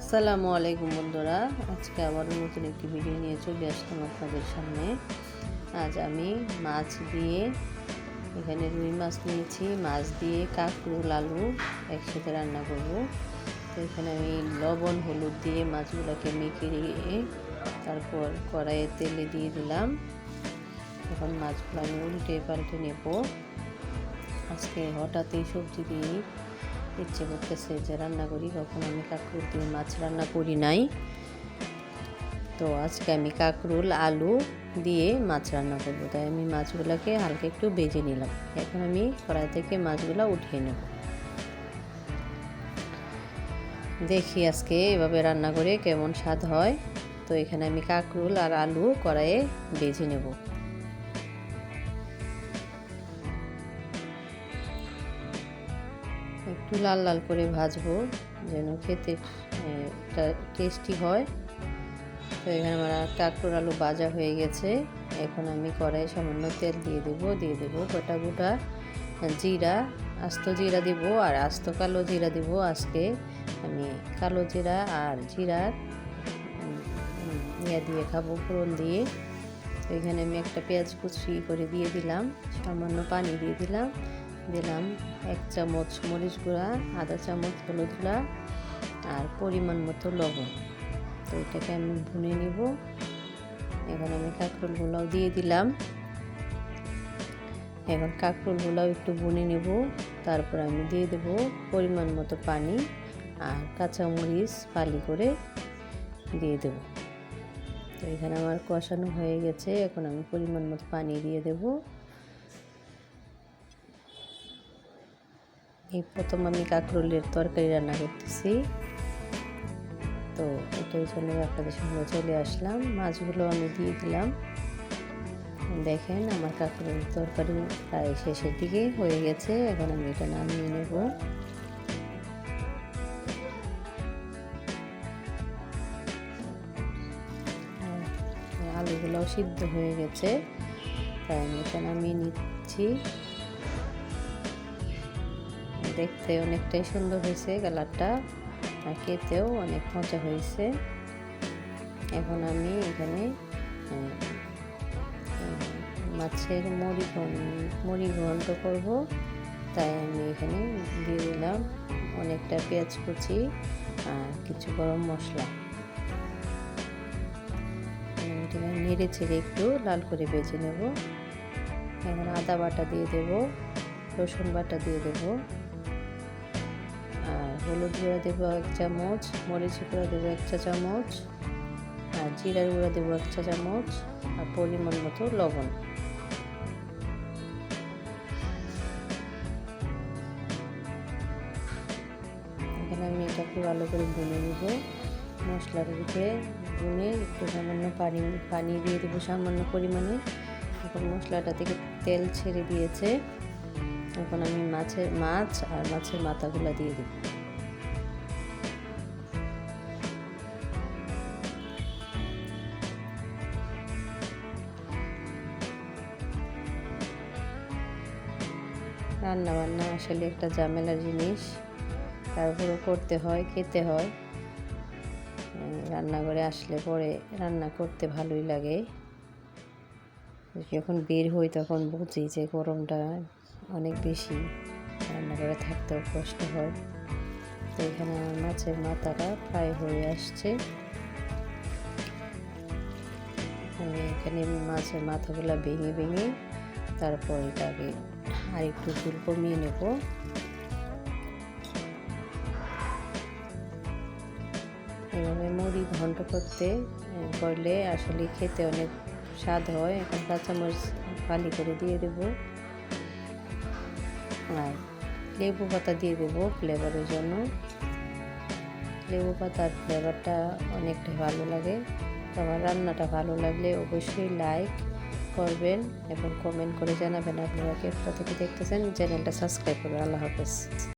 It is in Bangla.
আসসালামু আলাইকুম বন্ধুরা, আজকে আবার নতুন একটি ভিডিও নিয়ে চলে আসলাম আপনাদের সামনে। আজ আমি মাছ দিয়ে, এখানে রুই মাছ নিয়েছি, মাছ দিয়ে কাঁকরোল আলু একসাথে রান্না করব। তো এখানে আমি লবণ হলুদ দিয়ে মাছগুলোকে মেখে তারপর কড়াইয়ে তেলে দিয়ে দিলাম। এখন মাছগুলো আমি উল্টে পাল্টে নেব। আজকে হঠাৎ এই সবজি দিয়ে ইচ্ছে করতেছে যে রান্না করি, কখনো আমি কাঁকরোল দিয়ে মাছ রান্না করি নাই। তো আজকে আমি কাঁকরোল আলু দিয়ে মাছ রান্না করব, তাই আমি মাছগুলোকে হালকা একটু ভেজে নিলাম। এখন আমি কড়াই থেকে মাছগুলো উঠিয়ে নেব। দেখি আজকে এভাবে রান্না করে কেমন স্বাদ হয়। তো এখানে আমি কাঁকরোল আর আলু কড়াইয়ে ভেজে নেব। একটু লাল লাল করে ভাজবো যেন খেতে টেস্টি হয়। তো এখানে আমার কাঁকরোল আলু ভাজা হয়ে গেছে। এখন আমি কড়াইয়ে সামান্য তেল দিয়ে দেবো গোটা গোটা জিরা, আস্ত জিরা দিব আর আস্ত কালো জিরা দিব। আজকে আমি কালো জিরা আর জিরার দিয়ে খাবো, ফোড়ন দিয়ে। তো এখানে আমি একটা পেঁয়াজ কুচি করে দিয়ে দিলাম, সামান্য পানি দিয়ে দিলাম 1 চামচ মরিচ গুঁড়া, আধা চামচ হলুদ গুঁড়া আর পরিমাণ মতো লবণ। তো এটাকে আমি ভুনে নিব। এখন আমি কাঁকরোলগুলোও দিয়ে দিলাম। এখন কাঁকরোলগুলোও একটু ভুনে নেব। তারপর আমি দিয়ে দেব পরিমাণ মতো পানি আর কাঁচামরিচ ফালি করে দিয়ে দেব। তো এখানে আমার কষানো হয়ে গেছে। এখন আমি পরিমাণ মতো পানি দিয়ে দেব। এই প্রথম আমি কাঁকরোলের তরকারি রান্না করতেছি, তো এটাই জন্য আপনাদের সঙ্গে চলে আসলাম। মাছগুলো আমি দিয়ে দিলাম। দেখেন আমার কাঁকরোলের তরকারি প্রায় শেষের দিকে হয়ে গেছে। এখন আমি এটা নামিয়ে নেব। আলুগুলোও সিদ্ধ হয়ে গেছে, তাই আমি এটা নামিয়ে নিচ্ছি। দেখতে অনেকটাই সুন্দর হয়েছে কালারটা, আর খেতেও অনেক মজা হয়েছে। এখন আমি এখানে মাছের মুড়ি ঘন্ট করব, তাই আমি এখানে দিয়ে দিলাম অনেকটা পেঁয়াজ কুচি আর কিছু গরম মশলা। নেড়ে ছেড়ে একটু লাল করে ভেজে নেব। এখন আদা বাটা দিয়ে দেব, রসুন বাটা দিয়ে দেব, আর হলুদ গুঁড়া দেবো 1 চামচ, মরিচ গুঁড়া দেবো 1 চা চামচ, আর জিরার গুঁড়া দেবো 1 চা চামচ, আর পরিমাণ মতো লবণ। এখানে আমি এটাকে ভালো করে ভুনে নেব। মশলার ভিতরে ভুনে একটু সামান্য পানি দিয়ে দেবো সামান্য পরিমাণে। এখন মশলাটা থেকে তেল ছেড়ে দিয়েছে। এখন আমি মাছ আর মাছের মাথাগুলো দিয়ে দেব। রান্না বান্না আসলে একটা ঝামেলার জিনিস, তারপরেও করতে হয়, খেতে হয়। রান্নাঘরে আসলে পরে রান্না করতে ভালোই লাগে। যখন বের হই তখন বুঝি যে গরমটা অনেক বেশি, রান্নাঘরে থাকতেও কষ্ট হয়। তো এখানে আমার মাছের মাথাটা প্রায় হয়ে আসছে। আমি এখানে মাছের মাথাগুলো ভেঙে তারপর এটাকে আর একটু ঝোল কমিয়ে নেব। এভাবে মুড়ি ঘন্ট করলে আসলে খেতে অনেক স্বাদ হয়। এখন কাঁচামরিচ ফালি করে দিয়ে দেব আর লেবু পাতা দিয়ে দেবো ফ্লেভারের জন্য। লেবু পাতার ফ্লেভারটা অনেকটা ভালো লাগে। তো আমার রান্নাটা ভালো লাগলে অবশ্যই লাইক করবেন এবং কমেন্ট করে জানাবেন আপনারা কে কোথা থেকে দেখতেছেন। চ্যানেলটা সাবস্ক্রাইব করবেন। আল্লাহ হাফেজ।